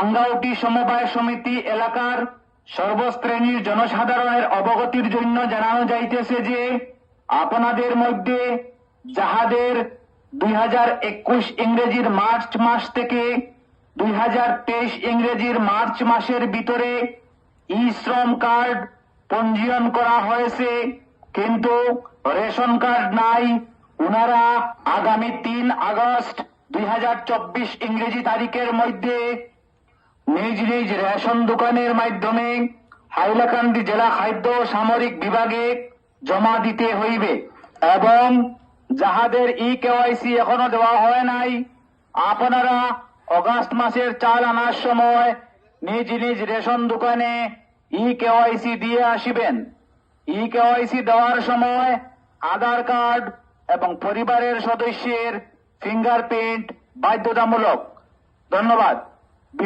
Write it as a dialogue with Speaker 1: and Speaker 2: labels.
Speaker 1: ভাঙ্গাউটি সমবায় সমিতি এলাকার সর্বশ্রেণীর জনসাধারণের অবগতির জন্য জানানো যাইতেছে যে আপনাদের মধ্যে যাহাদের 2021 ইংরেজির মার্চ মাস থেকে 2023 ইংরেজির মার্চ মাসের ভিতরে ই শ্রম কার্ড পঞ্জীয়ন করা হয়েছে কিন্তু রেশন কার্ড নাই, উনারা আগামী 3 আগস্ট 2024 ইংরেজি তারিখের মধ্যে নিজ নিজ রেশন দোকানের মাধ্যমে হাইলাকান্দি জেলা খাদ্য সামরিক বিভাগে জমা দিতে হইবে এবং যাহাদের কেওয়াইসি এখনো দেওয়া হয় নাই আপনারা অগাস্ট মাসের চাল আনার সময় নিজ নিজ রেশন দোকানে কেওয়াইসি দিয়ে আসিবেন। কেওয়াইসি দেওয়ার সময় আধার কার্ড এবং পরিবারের সদস্যের ফিঙ্গারপ্রিন্ট বাধ্যতামূলক। ধন্যবাদ।